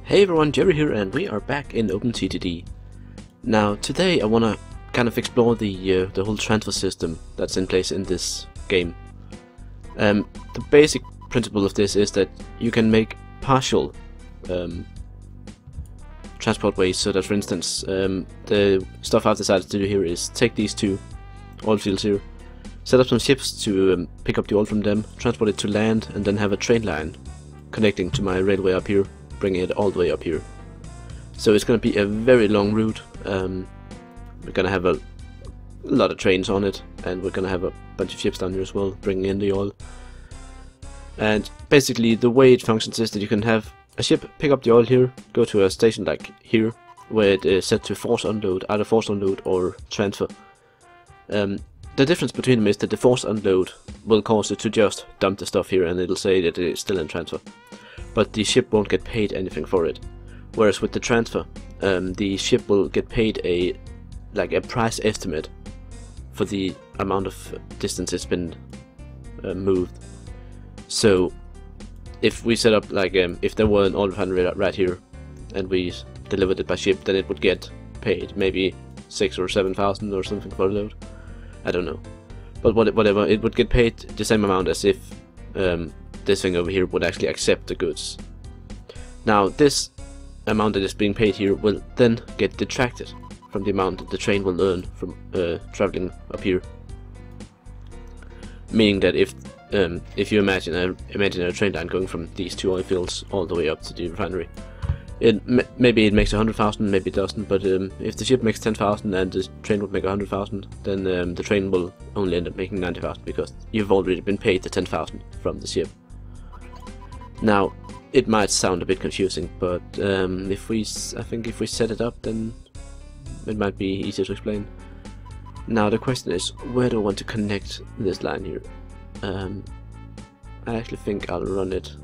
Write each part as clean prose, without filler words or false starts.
Hey everyone, Jerry here, and we are back in OpenTTD. Now today I wanna kind of explore the whole transfer system that's in place in this game. The basic principle of this is that you can make partial transport ways, so that for instance the stuff I've decided to do here is take these two oil fields here, set up some ships to pick up the oil from them, transport it to land, and then have a train line connecting to my railway up here, bringing it all the way up here. So it's going to be a very long route. We're going to have a lot of trains on it, and we're going to have a bunch of ships down here as well, bringing in the oil. And basically the way it functions is that you can have a ship pick up the oil here, go to a station like here, where it is set to force unload, either force unload or transfer. The difference between them is that the force unload will cause it to just dump the stuff here, and it'll say that it is still in transfer, but the ship won't get paid anything for it. Whereas with the transfer, the ship will get paid a price estimate for the amount of distance it's been moved. So if we set up if there were an oil refinery right here and we delivered it by ship, then it would get paid maybe 6,000 or 7,000 or something for a load. I don't know, but whatever, it would get paid the same amount as if this thing over here would actually accept the goods. Now this amount that is being paid here will then get detracted from the amount that the train will earn from traveling up here. Meaning that if you imagine a train line going from these two oil fields all the way up to the refinery, maybe it makes 100,000, maybe it doesn't, but if the ship makes 10,000 and the train would make 100,000, then the train will only end up making 90,000 because you've already been paid the 10,000 from the ship. Now, it might sound a bit confusing, but I think if we set it up, then it might be easier to explain. Now the question is, where do I want to connect this line here? I actually think I'll run it.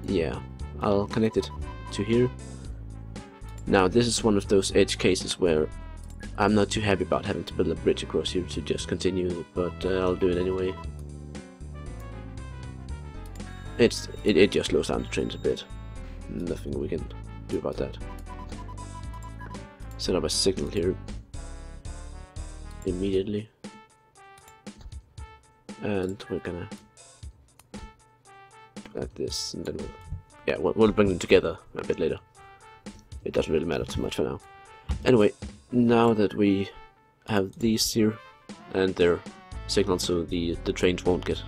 Yeah, I'll connect it to here. Now this is one of those edge cases where I'm not too happy about having to build a bridge across here to just continue, but I'll do it anyway. It just slows down the trains a bit. Nothing we can do about that. Set up a signal here immediately, and we're gonna like this, and then we'll bring them together a bit later. It doesn't really matter too much for now. Anyway, now that we have these here and they're signaled so the trains won't get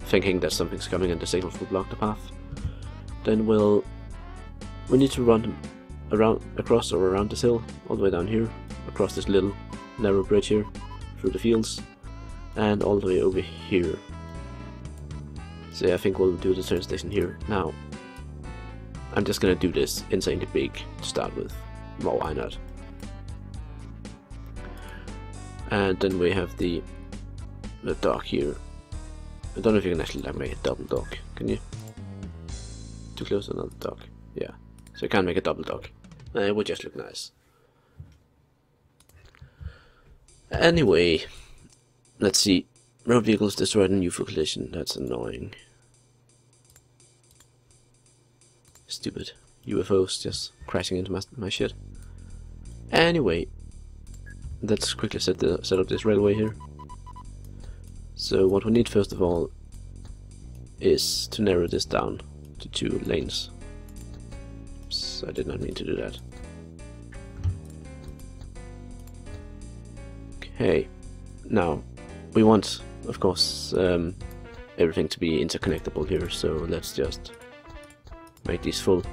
thinking that something's coming and the signals will block the path, then we need to run them across or around this hill, all the way down here, across this little narrow bridge here, through the fields, and all the way over here. So I think we'll do the train station here. Now, I'm just gonna do this insanely big to start with. Well, why not? And then we have the dock here. I don't know if you can actually make a double dock. Can you? Too close to another dock. Yeah. So you can't make a double dock. It would just look nice. Anyway, let's see. Road vehicles destroyed in UFO collision. That's annoying. Stupid UFOs just crashing into my shit. Anyway, let's quickly set up this railway here. So what we need first of all is to narrow this down to 2 lanes. Oops, I did not mean to do that. Okay, now we want, of course, everything to be interconnectable here, so let's just make these full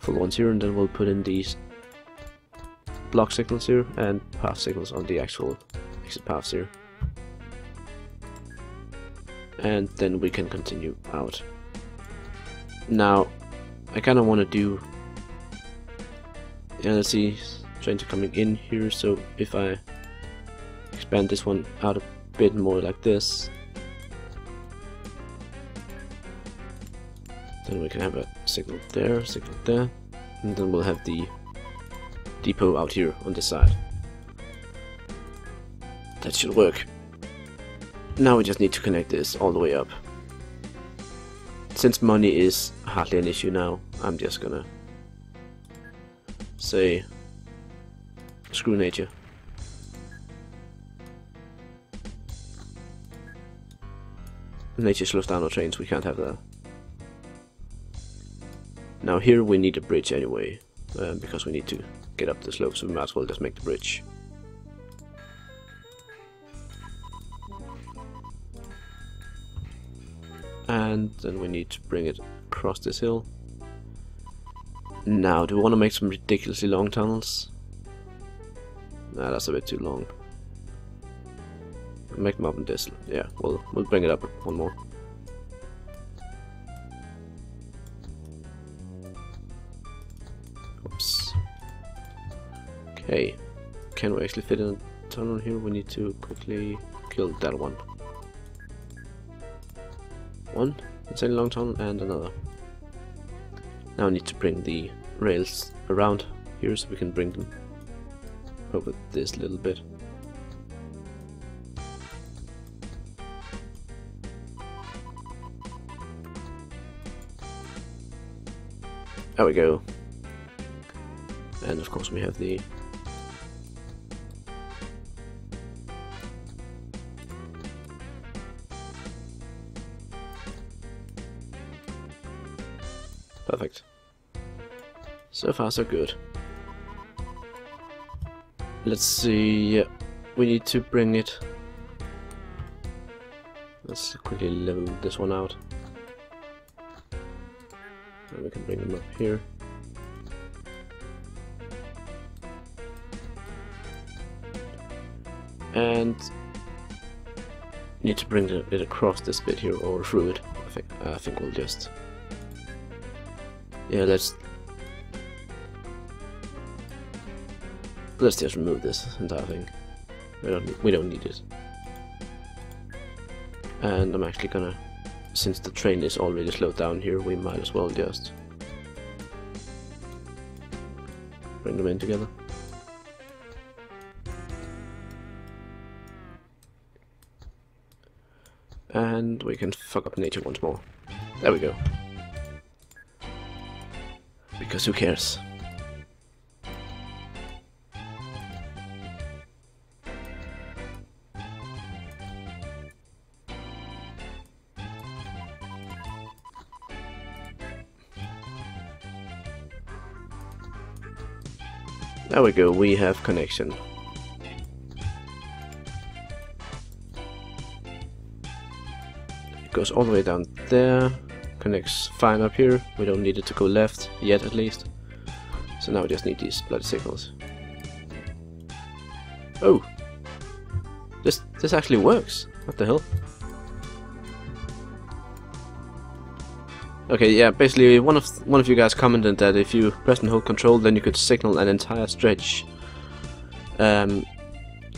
ones here, and then we'll put in these block signals here and path signals on the actual exit paths here. And then we can continue out. Now, I kind of want to do, let's see, trains are coming in here, so if I expand this one out a bit more like this, then we can have a signal there, and then we'll have the depot out here on this side. That should work. Now we just need to connect this all the way up. since money is hardly an issue now, I'm just gonna say screw nature. Nature slows down our trains, we can't have that. Now here we need a bridge anyway, because we need to get up the slope, so we might as well just make the bridge. And then we need to bring it across this hill. Now, do we want to make some ridiculously long tunnels? Nah, that's a bit too long. Make them up in this. Yeah, we'll bring it up one more. Oops. Okay, can we actually fit in a tunnel here? We need to quickly kill that one. One insanely long tunnel and another. Now I need to bring the rails around here so we can bring them over this little bit. There we go. And of course we have the perfect. So far so good. Let's see, we need to bring it. Let's quickly level this one out. And we can bring them up here. And need to bring it across this bit here or through it. I think we'll just, yeah, let's just remove this entire thing. We don't need it. And I'm actually gonna, since the train is already slowed down here, we might as well just bring them in together. And we can fuck up nature once more. There we go. Because who cares? There we go, we have connection. It goes all the way down there, connects fine up here. We don't need it to go left, yet at least. So now we just need these bloody signals. Oh! This actually works! What the hell? Okay, yeah, basically one of you guys commented that if you press and hold control, then you could signal an entire stretch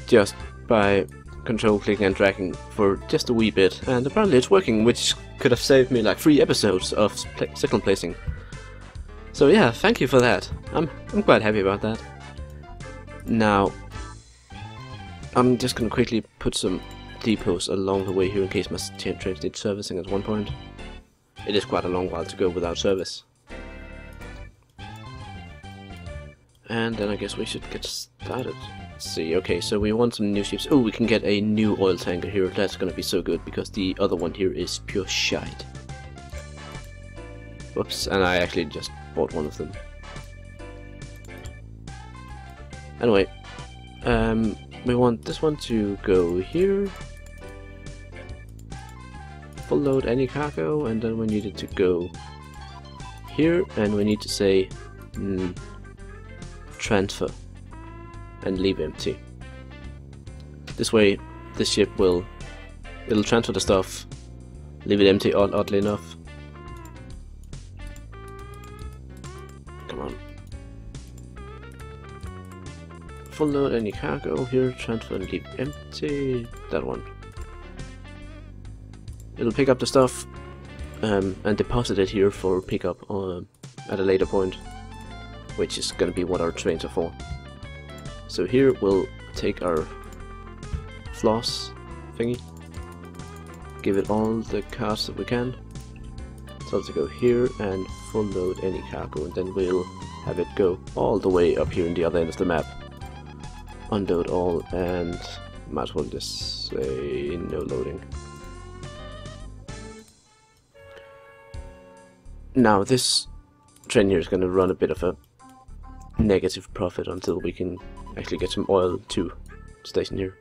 just by control clicking and dragging for just a wee bit, and apparently it's working, which could have saved me like 3 episodes of signal placing. So yeah, thank you for that. I'm quite happy about that. Now, I'm just gonna quickly put some depots along the way here in case my trains need servicing at one point. It is quite a long while to go without service. And then I guess we should get started. Let's see, okay, so we want some new ships. Oh, we can get a new oil tanker here. That's gonna be so good because the other one here is pure shite. Whoops, and I actually just bought one of them. Anyway, we want this one to go here. Full load any cargo, and then we need it to go here, and we need to say transfer and leave empty. This way this ship it'll transfer the stuff, leave it empty, oddly enough. Come on. Full load any cargo here, transfer and leave empty. That one. It'll pick up the stuff and deposit it here for pickup at a later point, which is going to be what our trains are for. So here we'll take our floss thingy, give it all the cars that we can. It's tell it to go here and full load any cargo, and then we'll have it go all the way up here in the other end of the map. Unload all, and might as well just say no loading. Now this train here is going to run a bit of a negative profit until we can actually get some oil to the station here.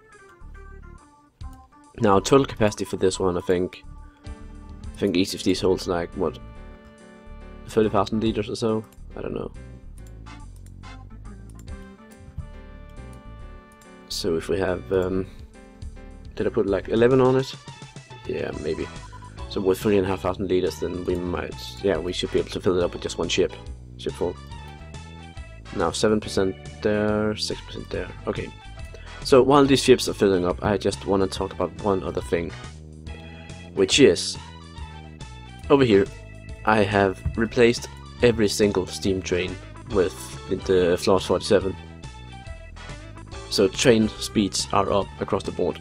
Now total capacity for this one, I think each of these holds like what, 30,000 liters or so. I don't know. So if we have, did I put like 11 on it? Yeah, maybe. So with 3,500 liters, then we might, yeah, we should be able to fill it up with just one ship full. Now 7% there, 6% there. Okay. So while these ships are filling up, I just want to talk about one other thing, which is over here. I have replaced every single steam train with the Floss 47. So train speeds are up across the board.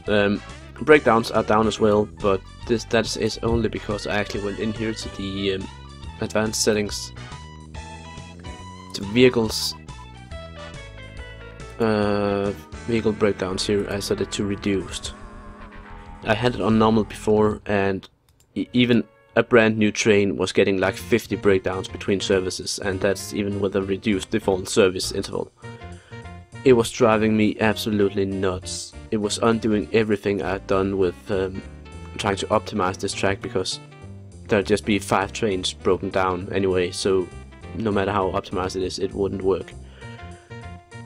Breakdowns are down as well, but that is only because I actually went in here to the advanced settings, to vehicles, vehicle breakdowns here. I set it to reduced. I had it on normal before, and even a brand new train was getting like 50 breakdowns between services, and that's even with a reduced default service interval. It was driving me absolutely nuts. It was undoing everything I had done with trying to optimize this track, because there'd just be 5 trains broken down anyway, so no matter how optimized it is, it wouldn't work.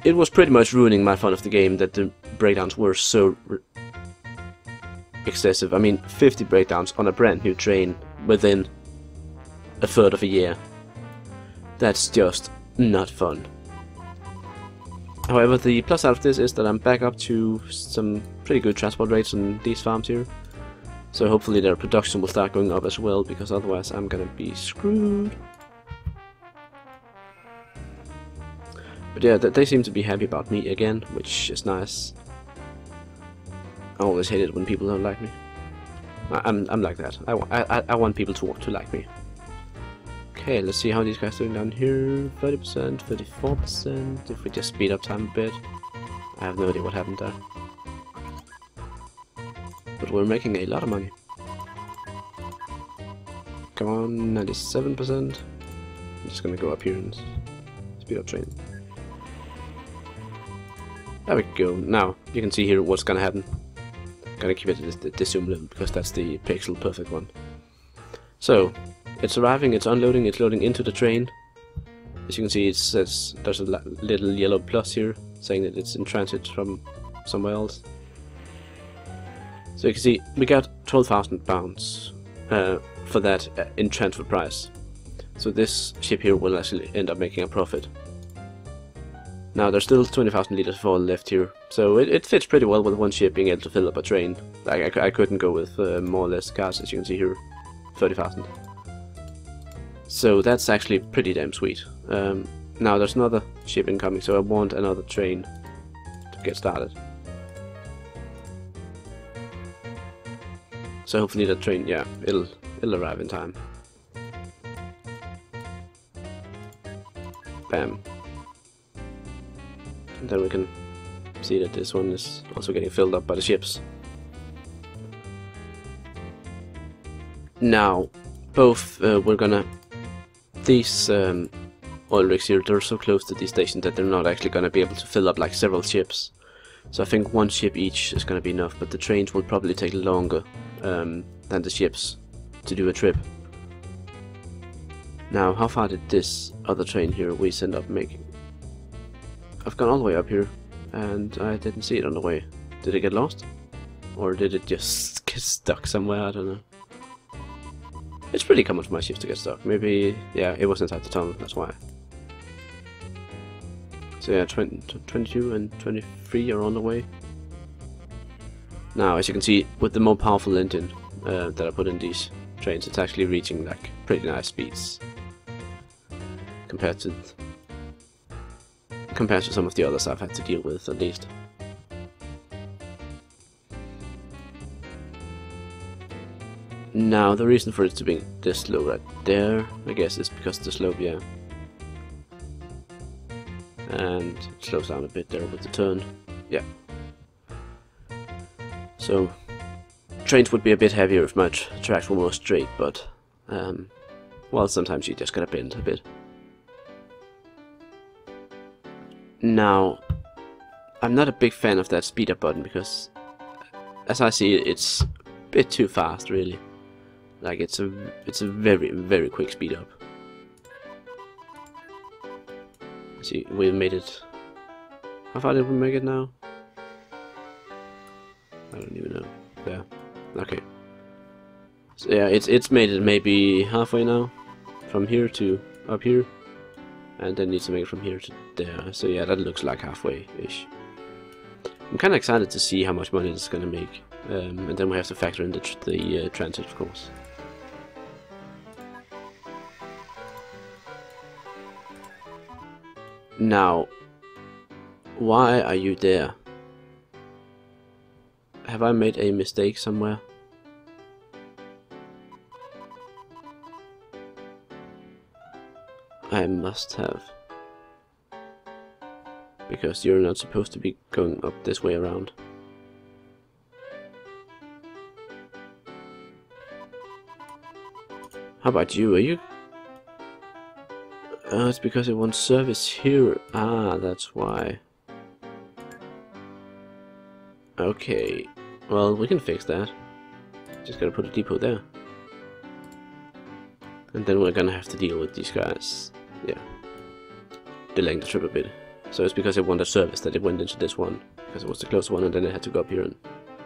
It was pretty much ruining my fun of the game that the breakdowns were so excessive. I mean, 50 breakdowns on a brand new train within a third of a year. That's just not fun. However, the plus out of this is that I'm back up to some pretty good transport rates on these farms here. So hopefully their production will start going up as well, because otherwise I'm gonna be screwed. But yeah, they seem to be happy about me again, which is nice. I always hate it when people don't like me. I'm like that. I want people to like me. Okay, let's see how these guys are doing down here. 30%, 34%. If we just speed up time a bit. I have no idea what happened there. But we're making a lot of money. Come on, 97%. I'm just gonna go up here and speed up train. There we go. Now, you can see here what's gonna happen. Gotta keep it this zoom level, because that's the pixel perfect one. So, it's arriving, it's unloading, it's loading into the train. As you can see, it says there's a little yellow plus here, saying that it's in transit from somewhere else. So you can see, we got 12,000 pounds for that in transfer price. So this ship here will actually end up making a profit. Now there's still 20,000 liters of oil left here, so it fits pretty well with one ship being able to fill up a train. Like I couldn't go with more or less cars, as you can see here, 30,000. So that's actually pretty damn sweet. Now there's another ship incoming, so I want another train to get started. So hopefully that train, yeah, it'll arrive in time. Bam. And then we can see that this one is also getting filled up by the ships. Now, both we're gonna... These oil rigs here, they're so close to these stations that they're not actually gonna be able to fill up like several ships. So I think one ship each is gonna be enough, but the trains will probably take longer than the ships to do a trip. Now, how far did this other train here we end up making? I've gone all the way up here, and I didn't see it on the way. Did it get lost? Or did it just get stuck somewhere? I don't know. It's pretty common for my ships to get stuck. Maybe, yeah, it was inside the tunnel, that's why. So yeah, 22 and 23 are on the way. Now, as you can see, with the more powerful engine that I put in these trains, it's actually reaching like pretty nice speeds compared to some of the others I've had to deal with, at least. Now, the reason for it to be this slow right there, I guess, is because of the slope, yeah. And it slows down a bit there with the turn, yeah. So, trains would be a bit heavier if my tracks were more straight, but, well, sometimes you just gotta bend a bit. Now, I'm not a big fan of that speed up button because, as I see it, it's a bit too fast, really. Like, it's a very, very quick speed up. See, we made it. How far did we make it now? I don't even know. There. Okay. So yeah, it's made it maybe halfway now, from here to up here, and then needs to make it from here to there. So yeah, that looks like halfway-ish. I'm kind of excited to see how much money this is gonna make, and then we have to factor in the transit, of course. Now, why are you there? Have I made a mistake somewhere? I must have. Because you're not supposed to be going up this way around. How about you? Are you... Oh, it's because it wants service here. Ah, that's why. Okay. Well, we can fix that. Just gotta put a depot there. And then we're gonna have to deal with these guys. Yeah. Delaying the trip a bit. So it's because it wanted service that it went into this one. Because it was the close one, and then it had to go up here and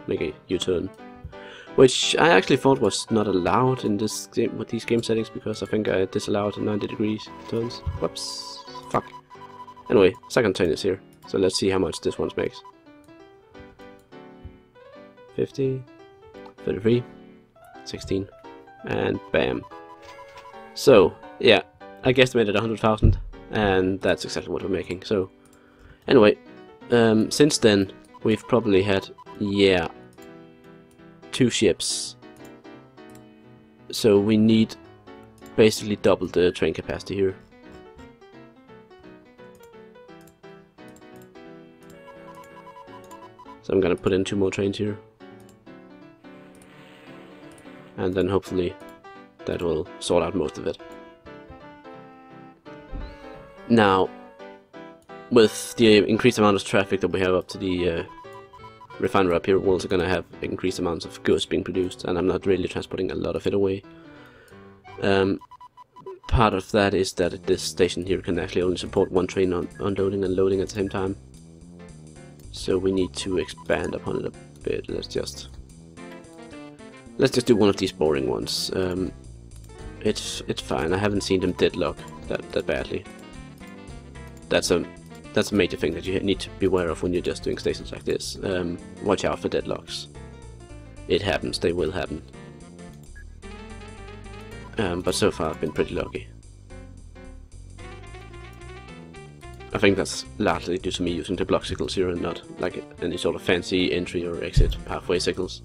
make a U-turn. Which I actually thought was not allowed in this game, with these game settings, because I think I disallowed 90 degrees turns. Whoops. Fuck. Anyway, second turn is here. So let's see how much this one makes. 50, 33, 16, and bam. So, yeah, I guesstimated 100,000, and that's exactly what we're making. So, anyway, since then, we've probably had, yeah, 2 ships. So we need basically double the train capacity here. So I'm gonna put in 2 more trains here. And then hopefully that will sort out most of it. Now, with the increased amount of traffic that we have up to the refinery up here, we're also gonna have increased amounts of goods being produced, and I'm not really transporting a lot of it away. Part of that is that this station here can actually only support 1 train unloading and loading at the same time. So we need to expand upon it a bit. Let's just do one of these boring ones. It's fine. I haven't seen them deadlock that badly. That's a major thing that you need to be aware of when you're just doing stations like this. Watch out for deadlocks. It happens. They will happen. But so far I've been pretty lucky. I think that's largely due to me using the block signals here and not like any sort of fancy entry or exit pathway signals.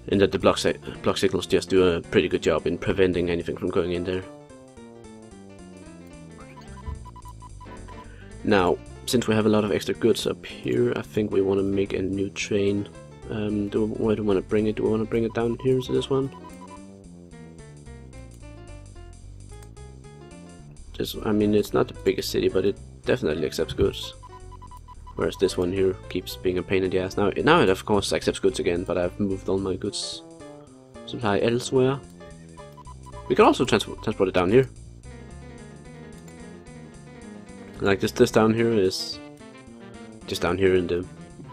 In that the block signals just do a pretty good job in preventing anything from going in there. Now, since we have a lot of extra goods up here, I think we want to make a new train. Where do we want to bring it? Do we want to bring it down here to this one? I mean, it's not the biggest city, but it definitely accepts goods. Whereas this one here keeps being a pain in the ass. Now it of course accepts goods again, but I've moved all my goods supply elsewhere. We can also transport it down here. Like this down here is just down here in the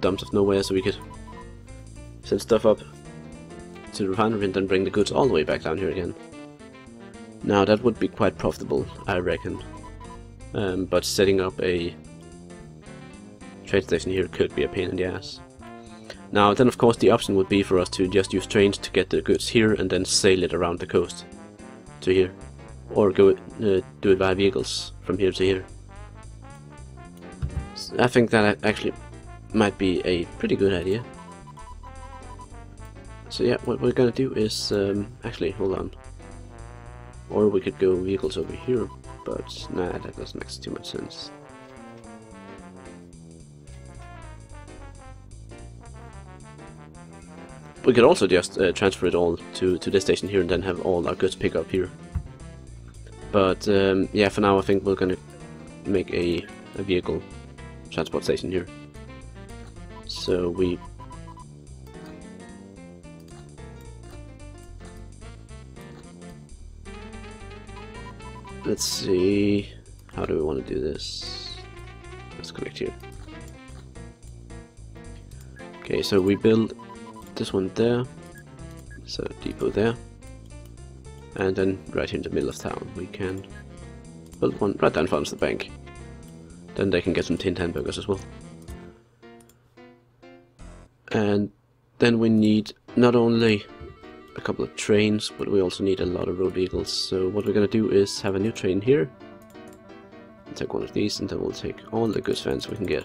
dumps of nowhere, so we could send stuff up to the refinery and then bring the goods all the way back down here again. Now that would be quite profitable, I reckon. But setting up a train station here could be a pain in the ass. Now then of course the option would be for us to just use trains to get the goods here and then sail it around the coast to here. Or go do it via vehicles from here to here. So I think that actually might be a pretty good idea. So yeah, what we're gonna do is actually hold on. Or we could go vehicles over here, but nah, that doesn't make too much sense. We could also just transfer it all to this station here and then have all our goods pick up here. But yeah, for now I think we're gonna make a vehicle transport station here. So we let's see, how do we want to do this? Let's connect here. Okay, so we build this one there, so depot there, and then right here in the middle of town we can build one right down in front of the bank. Then they can get some tinned hamburgers as well. And then we need not only a couple of trains, but we also need a lot of road vehicles. So what we're gonna do is have a new train here, and take one of these, and then we'll take all the goods vans we can get.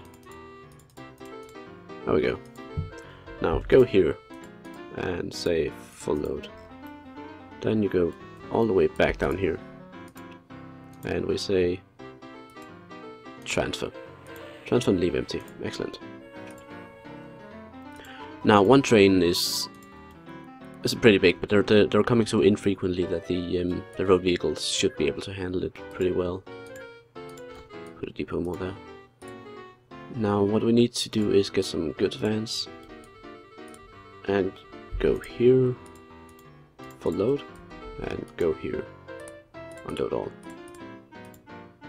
There we go. Now go here and say full load. Then you go all the way back down here and we say transfer. Transfer and leave empty. Excellent. Now one train is pretty big, but they're coming so infrequently that the road vehicles should be able to handle it pretty well. Put a depot more there. Now what we need to do is get some goods vans and go here, full load, and go here, unload all.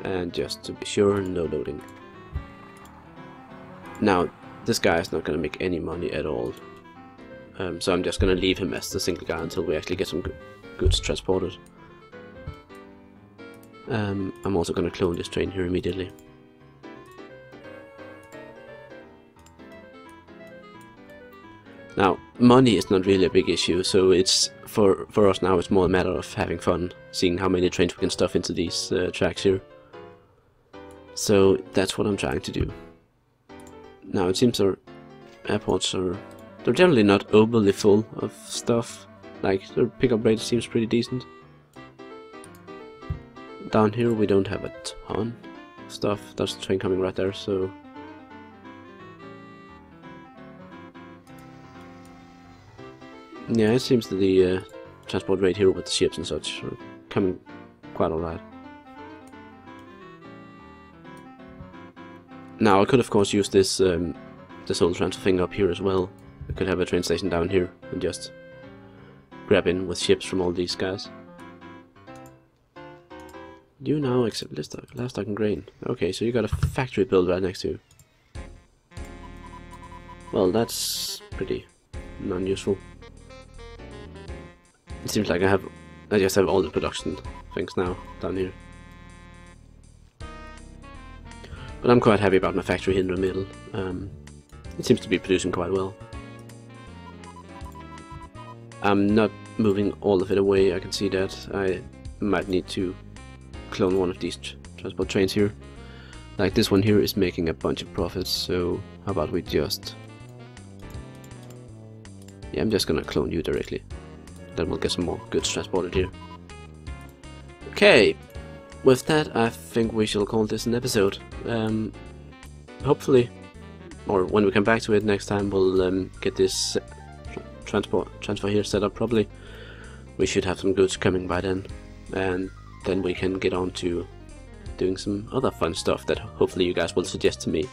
And just to be sure, no loading. Now this guy is not going to make any money at all, so I'm just going to leave him as the single guy until we actually get some goods transported. I'm also going to clone this train here immediately. Now, money is not really a big issue, so it's for us now it's more a matter of having fun, seeing how many trains we can stuff into these tracks here. So that's what I'm trying to do. Now it seems our airports they're generally not overly full of stuff. Like their pickup rate seems pretty decent. Down here we don't have a ton of stuff. There's a train coming right there, so yeah, it seems that the transport rate here with the ships and such are coming quite alright. Now I could of course use this this whole transfer thing up here as well. I could have a train station down here and just grab in with ships from all these guys. You now accept livestock and grain. Okay, so you got a factory built right next to you. Well, that's pretty non-useful. It seems like I just have all the production things now down here. But I'm quite happy about my factory in the middle. It seems to be producing quite well. I'm not moving all of it away, I can see that. I might need to clone one of these transport trains here. Like this one here is making a bunch of profits, so how about we just... yeah, I'm just gonna clone you directly. Then we'll get some more goods transported here. Okay, with that I think we shall call this an episode. Hopefully, or when we come back to it next time, we'll get this transfer here set up properly. We should have some goods coming by then, and then we can get on to doing some other fun stuff that hopefully you guys will suggest to me.